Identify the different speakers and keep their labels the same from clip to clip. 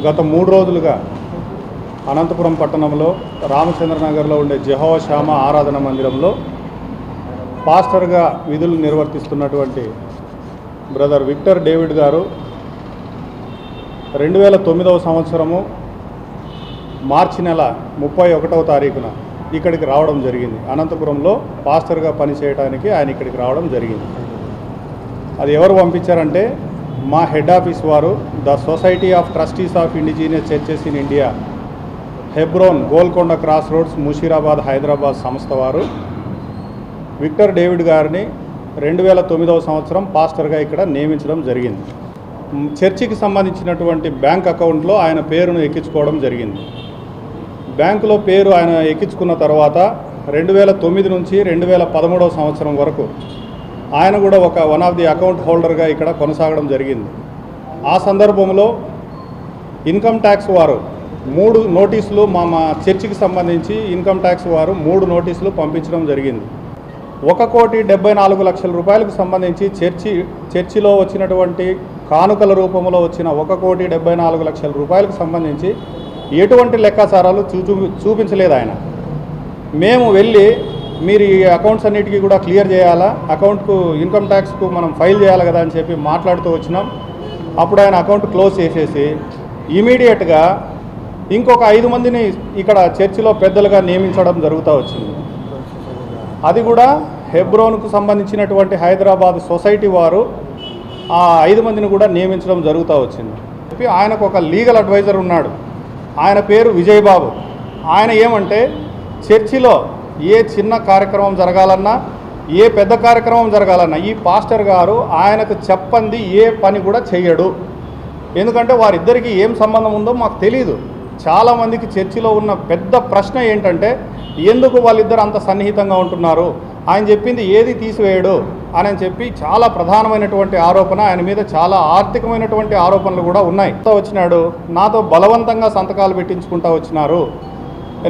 Speaker 1: గత 3 రోజులుగా అనంతపురం పట్టణంలో రామచంద్రనగర్లో ఉండే జెహోవా షామా ఆరాధన మందిరంలో పాస్టర్గా విధులు నిర్వర్తిస్తున్నటువంటి బ్రదర్ విక్టర్ డేవిడ్ గారు 2009వ సంవత్సరము మార్చి నెల 31వ తారీఖున ఇక్కడికి రావడం జరిగింది. అనంతపురంలో పాస్టర్గా పనిచేయడానికి ఆయన ఇక్కడికి రావడం జరిగింది. అది ఎవరు పంపించారంటే మా హెడ్ ఆఫీస్ వారు, the society of trustees of indigenous churches in India, Hebron, Golconda cross roads, Musheerabad, Hyderabad సంస్థ వారు విక్టర్ డేవిడ్ గారిని 2009వ సంవత్సరం పాస్టర్గా ఇక్కడ నియమించడం జరిగింది. చర్చికి సంబంధించినటువంటి బ్యాంక్ అకౌంట్లో ఆయన పేరును ఎక్కించుకోవడం జరిగింది. బ్యాంకులో పేరు ఆయన ఎక్కించుకున్న తర్వాత 2009 నుంచి 2013వ సంవత్సరం వరకు ఆయన కూడా వన్ ఆఫ్ ది అకౌంట్ హోల్డర్గా ఇక్కడ కొనసాగడం జరిగింది. ఆ సందర్భంలో ఇన్కమ్ ట్యాక్స్ వారు 3 నోటీసులు మా చర్చికి సంబంధించి ఇన్కమ్ ట్యాక్స్ వారు 3 నోటీసులు పంపించడం జరిగింది. 1,74,00,000 రూపాయలకు సంబంధించి చర్చిలో వచ్చినటువంటి కానుకల రూపంలో వచ్చిన 1,74,00,000 రూపాయలకు సంబంధించి ఎటువంటి లెక్కాచారాలు చూపించలేదు ఆయన. మేము వెళ్ళి మీరు ఈ అకౌంట్స్ అన్నిటికీ కూడా క్లియర్ చేయాలా, అకౌంట్కు ఇన్కమ్ ట్యాక్స్కు మనం ఫైల్ చేయాలి కదా అని చెప్పి మాట్లాడుతూ వచ్చినాం. అప్పుడు ఆయన అకౌంట్ క్లోజ్ చేసేసి ఇమీడియట్గా ఇంకొక 5 మందిని ఇక్కడ చర్చిలో పెద్దలుగా నియమించడం జరుగుతూ వచ్చింది. అది కూడా హెబ్రోన్కు సంబంధించినటువంటి హైదరాబాద్ సొసైటీ వారు ఆ 5 మందిని కూడా నియమించడం జరుగుతూ వచ్చింది. ఆయనకు ఒక లీగల్ అడ్వైజర్ ఉన్నాడు, ఆయన పేరు విజయ్ బాబు. ఆయన ఏమంటే చర్చిలో ఏ చిన్న కార్యక్రమం జరగాలన్నా, ఏ పెద్ద కార్యక్రమం జరగాలన్నా ఈ పాస్టర్ గారు ఆయనకు చెప్పంది ఏ పని కూడా చెయ్యడు. ఎందుకంటే వారిద్దరికీ ఏం సంబంధం ఉందో మాకు తెలియదు. చాలామందికి చర్చిలో ఉన్న పెద్ద ప్రశ్న ఏంటంటే ఎందుకు వాళ్ళిద్దరు అంత సన్నిహితంగా ఉంటున్నారు, ఆయన చెప్పింది ఏది తీసివేయడు అని చెప్పి చాలా ప్రధానమైనటువంటి ఆరోపణ. ఆయన మీద చాలా ఆర్థికమైనటువంటి ఆరోపణలు కూడా ఉన్నాయి. వచ్చినాడు, నాతో బలవంతంగా సంతకాలు పెట్టించుకుంటా వచ్చినారు,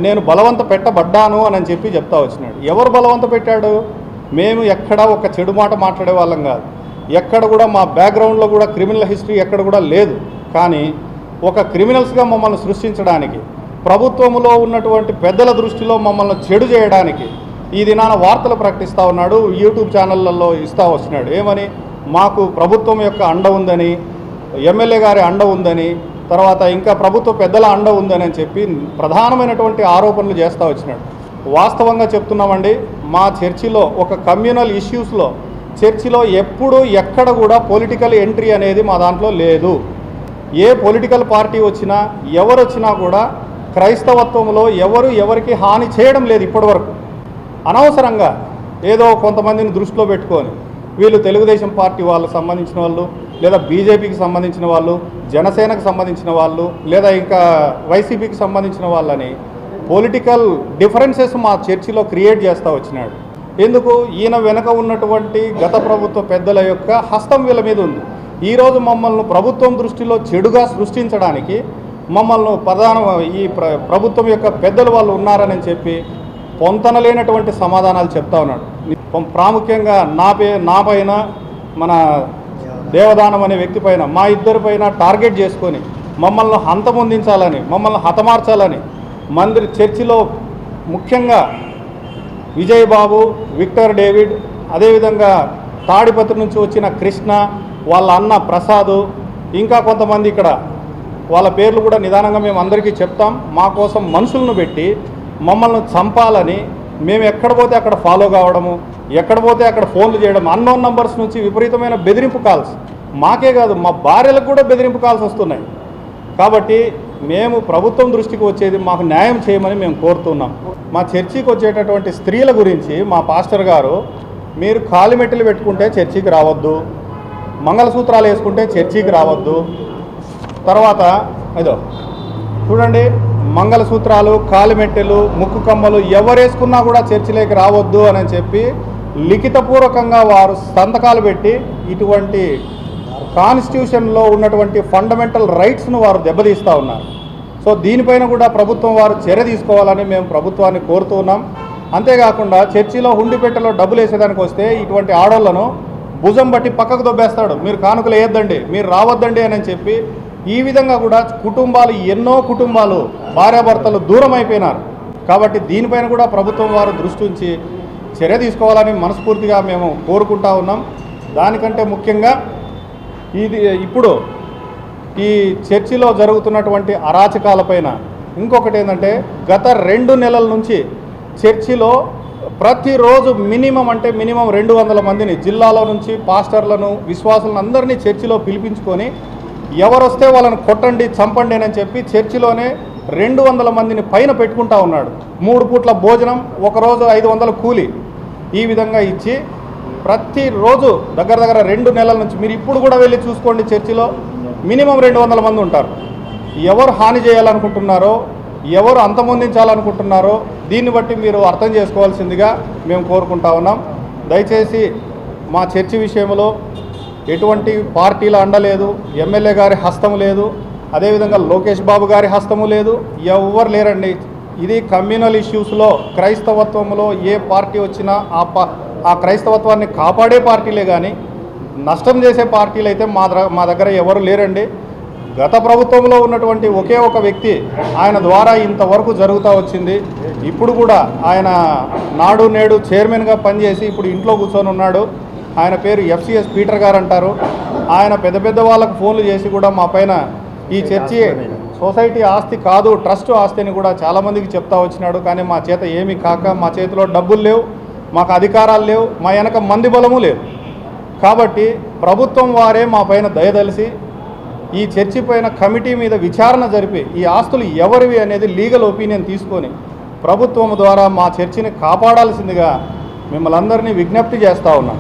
Speaker 1: నేను బలవంత పెట్టబడ్డాను అని చెప్పి చెప్తా వచ్చినాడు. ఎవరు బలవంత పెట్టాడు? మేము ఎక్కడ ఒక చెడు మాట మాట్లాడే వాళ్ళం కాదు, ఎక్కడ కూడా మా బ్యాక్గ్రౌండ్లో కూడా క్రిమినల్ హిస్టరీ ఎక్కడ కూడా లేదు. కానీ ఒక క్రిమినల్స్గా మమ్మల్ని సృష్టించడానికి, ప్రభుత్వంలో ఉన్నటువంటి పెద్దల దృష్టిలో మమ్మల్ని చెడు చేయడానికి ఈ దినాన వార్తలు ప్రకటిస్తూ ఉన్నాడు. యూట్యూబ్ ఛానళ్ళల్లో ఇస్తూ వచ్చినాడు. ఏమని? మాకు ప్రభుత్వం యొక్క అండ ఉందని, ఎమ్మెల్యే గారి అండ ఉందని, తర్వాత ఇంకా ప్రభుత్వ పెద్దల అండ ఉందని అని చెప్పి ప్రధానమైనటువంటి ఆరోపణలు చేస్తూ వచ్చినాడు. వాస్తవంగా చెప్తున్నామండి, మా చర్చిలో ఒక కమ్యూనల్ ఇష్యూస్లో చర్చిలో ఎప్పుడు ఎక్కడ కూడా పొలిటికల్ ఎంట్రీ అనేది మా దాంట్లో లేదు. ఏ పొలిటికల్ పార్టీ వచ్చినా ఎవరు వచ్చినా కూడా క్రైస్తవత్వంలో ఎవరికి హాని చేయడం లేదు ఇప్పటివరకు. అనవసరంగా ఏదో కొంతమందిని దృష్టిలో పెట్టుకొని వీళ్ళు తెలుగుదేశం పార్టీ వాళ్ళకు సంబంధించిన వాళ్ళు, లేదా బీజేపీకి సంబంధించిన వాళ్ళు, జనసేనకు సంబంధించిన వాళ్ళు, లేదా ఇంకా వైసీపీకి సంబంధించిన వాళ్ళని పొలిటికల్ డిఫరెన్సెస్ మా చర్చిలో క్రియేట్ చేస్తూ వచ్చినాడు. ఎందుకు? ఈయన వెనక ఉన్నటువంటి గత ప్రభుత్వ పెద్దల యొక్క హస్తం వీళ్ళ మీద ఉంది. ఈరోజు మమ్మల్ని ప్రభుత్వం దృష్టిలో చెడుగా సృష్టించడానికి మమ్మల్ని ఈ ప్రభుత్వం యొక్క పెద్దలు వాళ్ళు ఉన్నారని చెప్పి పొంతనలేనటువంటి సమాధానాలు చెప్తా ఉన్నాడు. ప్రాముఖ్యంగా నా పైన, మన దేవదానం అనే వ్యక్తి పైన, మా ఇద్దరి పైన టార్గెట్ చేసుకొని మమ్మల్ని హంతమొందించాలని, మమ్మల్ని హతమార్చాలని చర్చిలో ముఖ్యంగా విజయ్ బాబు, విక్టర్ డేవిడ్, అదేవిధంగా తాడిపత్రి నుంచి వచ్చిన కృష్ణ, వాళ్ళ అన్న ప్రసాదు, ఇంకా కొంతమంది ఇక్కడ వాళ్ళ పేర్లు కూడా నిదానంగా మేము అందరికీ చెప్తాం. మా కోసం మనుషులను పెట్టి మమ్మల్ని చంపాలని మేము ఎక్కడ పోతే అక్కడ ఫాలో కావడము, ఎక్కడ పోతే అక్కడ ఫోన్లు చేయడం, అన్నోన్ నంబర్స్ నుంచి విపరీతమైన బెదిరింపు కాల్స్, మాకే కాదు మా భార్యలకు కూడా బెదిరింపు కాల్స్ వస్తున్నాయి. కాబట్టి మేము ప్రభుత్వం దృష్టికి వచ్చేది మాకు న్యాయం చేయమని మేము కోరుతున్నాం. మా చర్చికి వచ్చేటటువంటి స్త్రీల గురించి మా పాస్టర్ గారు, మీరు కాలిమెట్టెలు పెట్టుకుంటే చర్చికి రావద్దు, మంగళసూత్రాలు వేసుకుంటే చర్చికి రావద్దు, తర్వాత ఏదో చూడండి మంగళసూత్రాలు, కాలిమెట్టెలు, ముక్కు కమ్మలు ఎవరేసుకున్నా కూడా చర్చిలోకి రావద్దు అని చెప్పి లిఖితపూర్వకంగా వారు సంతకాలు పెట్టి ఇటువంటి కాన్స్టిట్యూషన్లో ఉన్నటువంటి ఫండమెంటల్ రైట్స్ను వారు దెబ్బతీస్తూ ఉన్నారు. సో దీనిపైన కూడా ప్రభుత్వం వారు చర్య తీసుకోవాలని మేము ప్రభుత్వాన్ని కోరుతున్నాం. అంతేకాకుండా చర్చిలో హుండిపెట్టెలో డబ్బులు వేసేదానికి వస్తే ఇటువంటి ఆడోళ్లను భుజం బట్టి పక్కకు దొబ్బేస్తాడు. మీరు కానుకలు వేయొద్దండి, మీరు రావద్దండి అని చెప్పి ఈ విధంగా కూడా కుటుంబాలు ఎన్నో కుటుంబాలు భార్యాభర్తలు దూరం అయిపోయినారు. కాబట్టి దీనిపైన కూడా ప్రభుత్వం వారు దృష్టి ఉంచి చర్య తీసుకోవాలని మనస్ఫూర్తిగా మేము కోరుకుంటా ఉన్నాం. దానికంటే ముఖ్యంగా ఇప్పుడు ఈ చర్చిలో జరుగుతున్నటువంటి అరాచకాలపైన ఇంకొకటి ఏంటంటే, గత 2 నెలల నుంచి చర్చిలో ప్రతిరోజు మినిమం 200 మందిని జిల్లాలో నుంచి పాస్టర్లను విశ్వాసులను అందరినీ చర్చిలో పిలిపించుకొని ఎవరొస్తే వాళ్ళని కొట్టండి చంపండి అని చెప్పి చర్చిలోనే 200 మందిని పైన పెట్టుకుంటా ఉన్నాడు. 3 పూట్ల భోజనం, ఒకరోజు 500 కూలి, ఈ విధంగా ఇచ్చి ప్రతిరోజు దగ్గర 2 నెలల నుంచి మీరు ఇప్పుడు కూడా వెళ్ళి చూసుకోండి, చర్చిలో మినిమం 200 మంది ఉంటారు. ఎవరు హాని చేయాలనుకుంటున్నారో, ఎవరు అంతమొందించాలనుకుంటున్నారో దీన్ని బట్టి మీరు అర్థం చేసుకోవాల్సిందిగా మేము కోరుకుంటా ఉన్నాం. దయచేసి మా చర్చి విషయంలో ఎటువంటి పార్టీల అండ లేదు, ఎమ్మెల్యే గారి హస్తము లేదు, అదేవిధంగా లోకేష్ బాబు గారి హస్తము లేదు, ఎవ్వరు లేరండి. ఇది కమ్యూనల్ ఇష్యూస్లో క్రైస్తవత్వంలో ఏ పార్టీ వచ్చినా ఆ క్రైస్తవత్వాన్ని కాపాడే పార్టీలే కానీ నష్టం చేసే పార్టీలు అయితే మా దగ్గర ఎవరు లేరండి. గత ప్రభుత్వంలో ఉన్నటువంటి ఒకే ఒక వ్యక్తి, ఆయన ద్వారా ఇంతవరకు జరుగుతూ వచ్చింది. ఇప్పుడు కూడా ఆయన నాడు నేడు చైర్మన్గా పనిచేసి ఇప్పుడు ఇంట్లో కూర్చొని ఉన్నాడు. ఆయన పేరు FCS పీటర్ గారు అంటారు. ఆయన పెద్ద వాళ్ళకు ఫోన్లు చేసి కూడా మా పైన ఈ చర్చి సొసైటీ ఆస్తి కాదు, ట్రస్ట్ ఆస్తి అని కూడా చాలామందికి చెప్తా వచ్చినాడు. కానీ మా చేత ఏమీ కాక, మా చేతిలో డబ్బులు లేవు, మాకు అధికారాలు లేవు, మా వెనక మంది బలము లేదు. కాబట్టి ప్రభుత్వం వారే మా పైన దయదలిసి ఈ చర్చి పైన కమిటీ మీద విచారణ జరిపి ఈ ఆస్తులు ఎవరివి అనేది లీగల్ ఒపీనియన్ తీసుకొని ప్రభుత్వం ద్వారా మా చర్చిని కాపాడాల్సిందిగా మిమ్మల్ని అందరినీ విజ్ఞప్తి చేస్తూ ఉన్నాం.